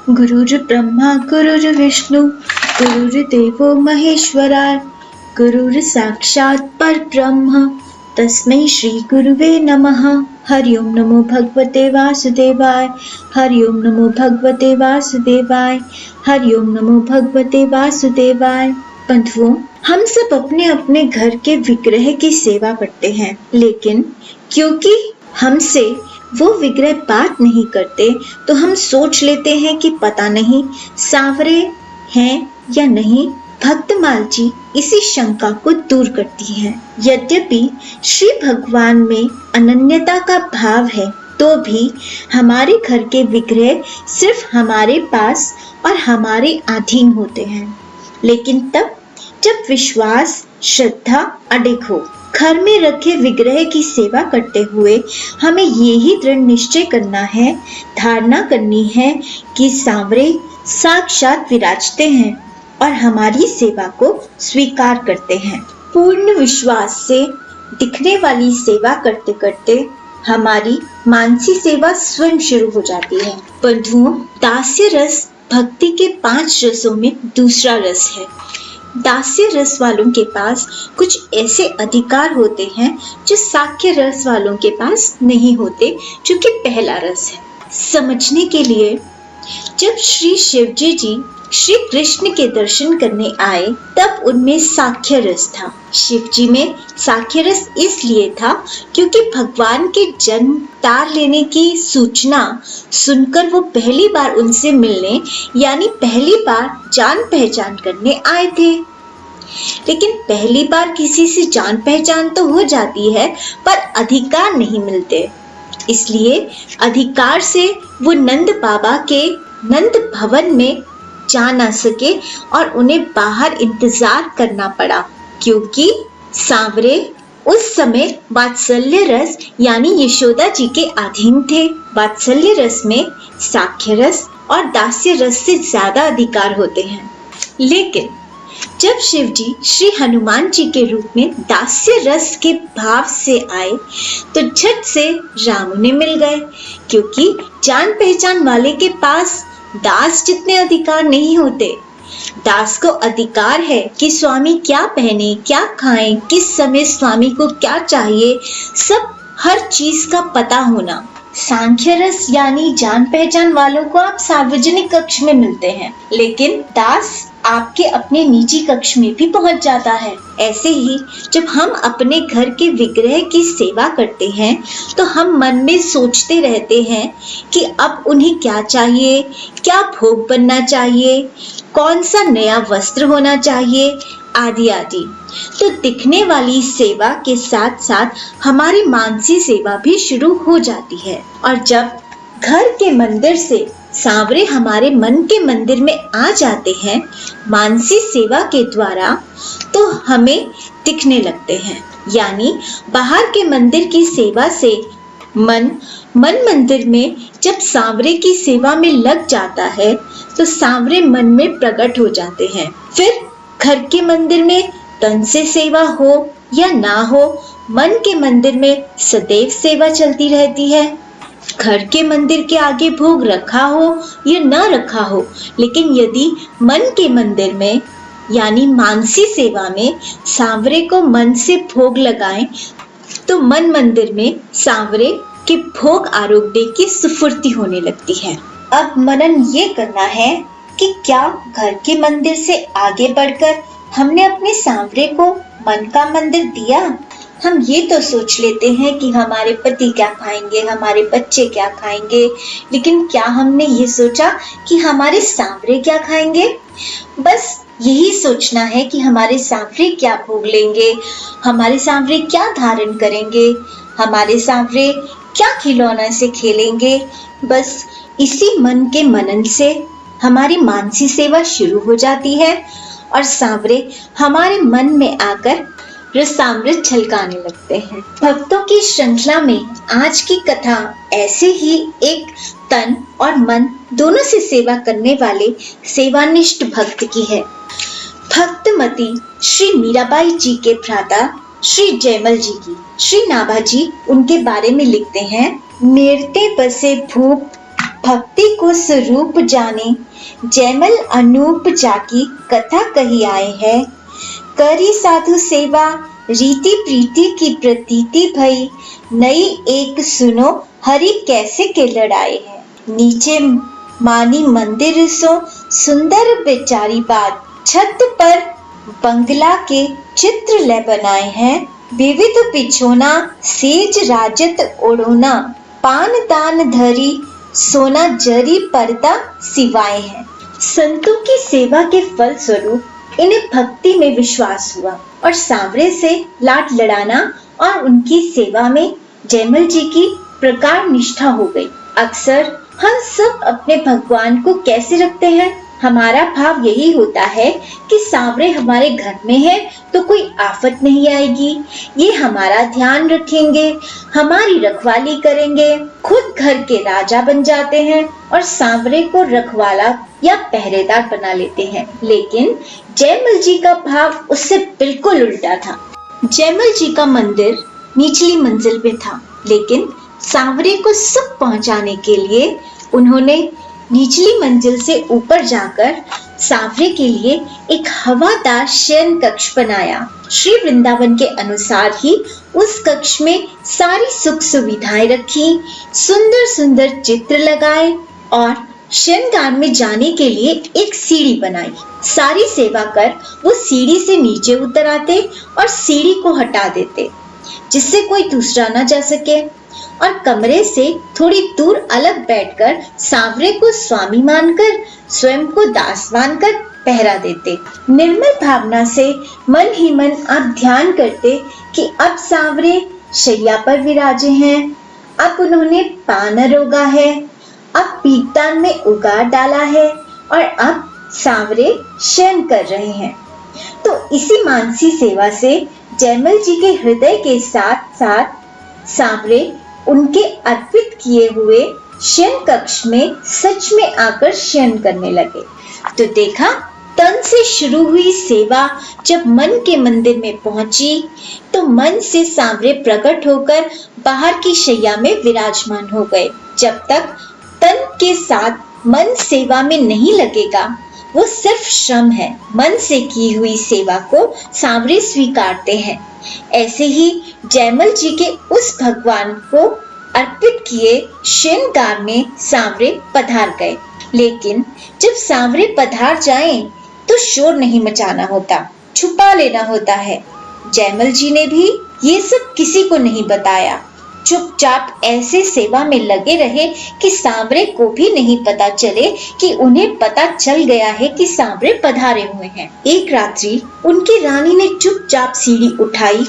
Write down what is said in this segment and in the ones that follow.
गुरुर्ब्रह्मा गुरुर्विष्णु गुरुर्देवो महेश्वरा गुरुर्साक्षात् परब्रह्म तस्मै श्री गुरुवे नमः। हरि ओम नमो भगवते वासुदेवाय। हरि ओम नमो भगवते वासुदेवाय। हरि ओम नमो भगवते वासुदेवाय। बंधुओं, हम सब अपने अपने घर के विग्रह की सेवा करते हैं, लेकिन क्योंकि हमसे वो विग्रह बात नहीं करते तो हम सोच लेते हैं कि पता नहीं सांवरे हैं या नहीं। भक्तमाल जी इसी शंका को दूर करती हैं। यद्यपि श्री भगवान में अनन्यता का भाव है, तो भी हमारे घर के विग्रह सिर्फ हमारे पास और हमारे अधीन होते हैं, लेकिन तब जब विश्वास श्रद्धा अडिग हो। घर में रखे विग्रह की सेवा करते हुए हमें यही दृढ़ निश्चय करना है, धारणा करनी है कि सांवरे साक्षात विराजते हैं और हमारी सेवा को स्वीकार करते हैं। पूर्ण विश्वास से दिखने वाली सेवा करते करते हमारी मानसी सेवा स्वयं शुरू हो जाती है। बंधुओं, दास्य रस भक्ति के 5 रसों में दूसरा रस है। दास्य रस वालों के पास कुछ ऐसे अधिकार होते हैं जो साख्य रस वालों के पास नहीं होते, जो कि पहला रस है। समझने के लिए, जब श्री शिवजी जी श्री कृष्ण के दर्शन करने आए तब उनमें साख्य रस था। शिवजी में साख्य रस इसलिए था क्योंकि भगवान के जन्म तार लेने की सूचना सुनकर वो पहली बार उनसे मिलने यानी पहली बार जान पहचान करने आए थे। लेकिन पहली बार किसी से जान पहचान तो हो जाती है, पर अधिकार नहीं मिलते। इसलिए अधिकार से वो नंद बाबा के नंद भवन में जा ना सके और उन्हें बाहर इंतजार करना पड़ा, क्योंकि सांवरे उस समय वात्सल्य रस यानी यशोदा जी के अधीन थे। वात्सल्य रस में साख्य रस और दास्य रस से ज्यादा अधिकार होते हैं। लेकिन जब शिवजी श्री हनुमान जी के रूप में दास्य रस के भाव से आए तो झट से राम उन्हें मिल गए, क्योंकि जान पहचान वाले के पास दास जितने अधिकार नहीं होते। दास को अधिकार है कि स्वामी क्या पहने, क्या खाएं, किस समय स्वामी को क्या चाहिए, सब हर चीज का पता होना। सांख्य रस यानी जान पहचान वालों को आप सार्वजनिक कक्ष में मिलते हैं, लेकिन दास आपके अपने निजी कक्ष में भी पहुंच जाता है। ऐसे ही जब हम अपने घर के विग्रह की सेवा करते हैं तो हम मन में सोचते रहते हैं कि अब उन्हें क्या चाहिए, क्या भोग बनना चाहिए, कौन सा नया वस्त्र होना चाहिए, आदि आदि। तो दिखने वाली सेवा के साथ साथ हमारी मानसी सेवा भी शुरू हो जाती है। और जब घर के मंदिर से सांवरे हमारे मन के मंदिर में आ जाते हैं मानसी सेवा के द्वारा, तो हमें दिखने लगते हैं। यानी बाहर के मंदिर की सेवा से मन मंदिर में जब सांवरे की सेवा में लग जाता है तो सांवरे मन में प्रकट हो जाते हैं। फिर घर के मंदिर में तन से सेवा हो या ना हो, मन के मंदिर में सदैव सेवा चलती रहती है। घर के मंदिर के आगे भोग रखा हो या न रखा हो, लेकिन यदि मन के मंदिर में यानी मानसी सेवा में सांवरे को मन से भोग लगाएं तो मन मंदिर में सांवरे के भोग आरोग्य की स्फूर्ति होने लगती है। अब मनन ये करना है कि क्या घर के मंदिर से आगे बढ़कर हमने अपने सांवरे को मन का मंदिर दिया। हम ये तो सोच लेते हैं कि हमारे पति क्या खाएंगे, हमारे बच्चे क्या खाएंगे, लेकिन क्या हमने ये सोचा कि हमारे सांवरे क्या खाएंगे। बस यही सोचना है कि हमारे सांवरे क्या भोग लेंगे, हमारे सांवरे क्या धारण करेंगे, हमारे सांवरे क्या खिलौना से खेलेंगे। बस इसी मन के मनन से हमारी मानसी सेवा शुरू हो जाती है और सांवरे हमारे मन में आकर रसामृत छलकाने लगते हैं। भक्तों की श्रृंखला में आज की कथा ऐसे ही एक तन और मन दोनों से सेवा करने वाले सेवानिष्ठ भक्त की है। भक्तमती श्री मीराबाई जी के भ्राता श्री जयमल जी की। श्री नाभा जी उनके बारे में लिखते हैं, नेरते बसे भूप भक्ति को स्वरूप जाने, जयमल अनूप जाकी कथा कही आए है। करी साधु सेवा, रीति प्रीति की प्रतीति भई, नई एक सुनो हरि कैसे के लड़ाए है। नीचे मानी मंदिर सो सुंदर बेचारी बात, छत पर बंगला के चित्र ले बनाए हैं। विविध बिछोना सेज राजत ओढ़ोना, पान दान धरी सोना जरी पर्दा सिवाए हैं। संतों की सेवा के फल स्वरूप इन्हें भक्ति में विश्वास हुआ और सांवरे से लाड लड़ाना और उनकी सेवा में जयमल जी की प्रगाढ़ निष्ठा हो गई। अक्सर हम सब अपने भगवान को कैसे रखते हैं? हमारा भाव यही होता है कि सांवरे हमारे घर में है तो कोई आफत नहीं आएगी, ये हमारा ध्यान रखेंगे, हमारी रखवाली करेंगे, खुद घर के राजा बन जाते हैं और सांवरे को रखवाला या पहरेदार बना लेते हैं। लेकिन जयमल जी का भाव उससे बिल्कुल उल्टा था। जयमल जी का मंदिर निचली मंजिल पे था, लेकिन सांवरे को सुख पहुंचाने के लिए उन्होंने निचली मंजिल से ऊपर जाकर सांवरे के लिए एक हवादार शयन कक्ष बनाया। श्री वृंदावन के अनुसार ही उस कक्ष में सारी सुख सुविधाएं रखी, सुंदर सुंदर चित्र लगाए और शयनगार में जाने के लिए एक सीढ़ी बनाई। सारी सेवा कर वो सीढ़ी से नीचे उतर आते और सीढ़ी को हटा देते जिससे कोई दूसरा न जा सके, और कमरे से थोड़ी दूर अलग बैठकर सांवरे को स्वामी मानकर स्वयं को दास मानकर पहरा देते। निर्मल भावना से मन ही मन आप ध्यान करते कि अब सांवरे शैया पर विराजे हैं, अब उन्होंने पान रोगा है, अब पीतदान में उगार डाला है और अब सांवरे शयन कर रहे हैं। तो इसी मानसी सेवा से जयमल जी के हृदय के साथ साथ सांवरे उनके अर्पित किए हुए शयन कक्ष में सच में आकर शयन करने लगे। तो देखा, तन से शुरू हुई सेवा जब मन के मंदिर में पहुंची तो मन से सांवरे प्रकट होकर बाहर की शैया में विराजमान हो गए। जब तक तन के साथ मन सेवा में नहीं लगेगा, वो सिर्फ श्रम है। मन से की हुई सेवा को सांवरे स्वीकारते हैं। ऐसे ही जयमल जी के उस भगवान को अर्पित किए शयनगार में सांवरे पधार गए। लेकिन जब सांवरे पधार जाएं तो शोर नहीं मचाना होता, छुपा लेना होता है। जयमल जी ने भी ये सब किसी को नहीं बताया, चुपचाप ऐसे सेवा में लगे रहे कि सांवरे को भी नहीं पता चले कि उन्हें पता चल गया है कि सांवरे पधारे हुए हैं। एक रात्रि उनकी रानी ने चुपचाप सीढ़ी उठाई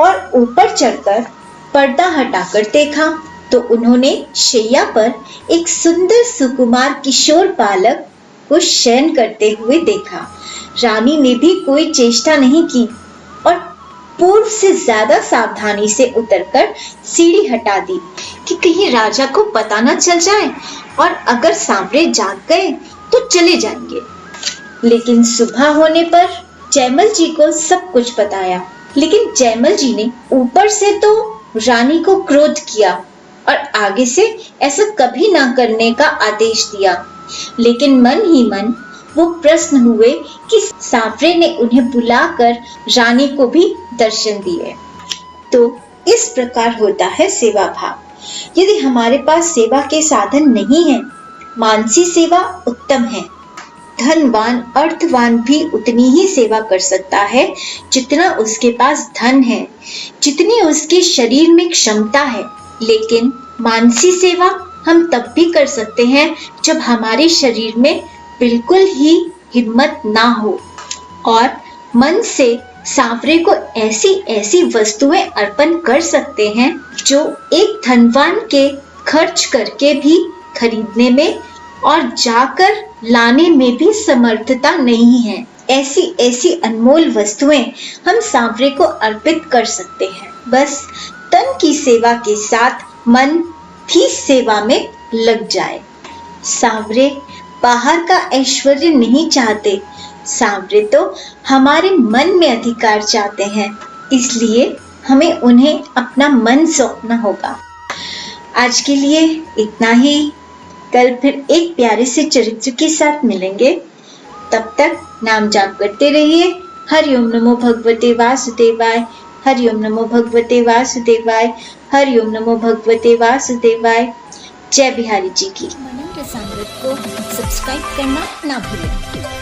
और ऊपर चढ़कर पर्दा हटाकर देखा तो उन्होंने शैया पर एक सुंदर सुकुमार किशोर बालक को शयन करते हुए देखा। रानी ने भी कोई चेष्टा नहीं की और पूर्व से ज्यादा सावधानी से उतरकर सीढ़ी हटा दी कि कहीं राजा को पता न चल जाए और अगर सांवरे जाग गए तो चले जाएंगे। लेकिन सुबह होने पर जयमल जी को सब कुछ बताया, लेकिन जयमल जी ने ऊपर से तो रानी को क्रोध किया और आगे से ऐसा कभी ना करने का आदेश दिया। लेकिन मन ही मन वो प्रसन्न हुए कि सांवरे ने उन्हें बुलाकर रानी को भी दर्शन दिए। तो इस प्रकार होता है सेवा भाव। यदि हमारे पास सेवा के साधन नहीं है, मानसी सेवा उत्तम है। धनवान अर्थवान भी उतनी ही सेवा कर सकता है जितना उसके पास धन है, जितनी उसके शरीर में क्षमता है। लेकिन मानसी सेवा हम तब भी कर सकते हैं जब हमारे शरीर में बिल्कुल ही हिम्मत ना हो और मन से सांवरे को ऐसी ऐसी वस्तुएं अर्पण कर सकते हैं जो एक धनवान के खर्च करके भी खरीदने में और जाकर लाने में भी समर्थता नहीं है। ऐसी ऐसी अनमोल वस्तुएं हम सांवरे को अर्पित कर सकते हैं। बस तन की सेवा के साथ मन भी सेवा में लग जाए। सांवरे बाहर का ऐश्वर्य नहीं चाहते, सांवरे तो हमारे मन में अधिकार चाहते हैं। इसलिए हमें उन्हें अपना मन सौंपना होगा। आज के लिए इतना ही। कल फिर एक प्यारे से चरित्र के साथ मिलेंगे। तब तक नाम जाप करते रहिए। हरि ओम नमो भगवते वासुदेवाय। हरि ओम नमो भगवते वासुदेवाय। हरि ओम नमो भगवते वासुदेवाय। जय बिहारी जी की। मनन रसामृत को सब्सक्राइब करना ना भूलें।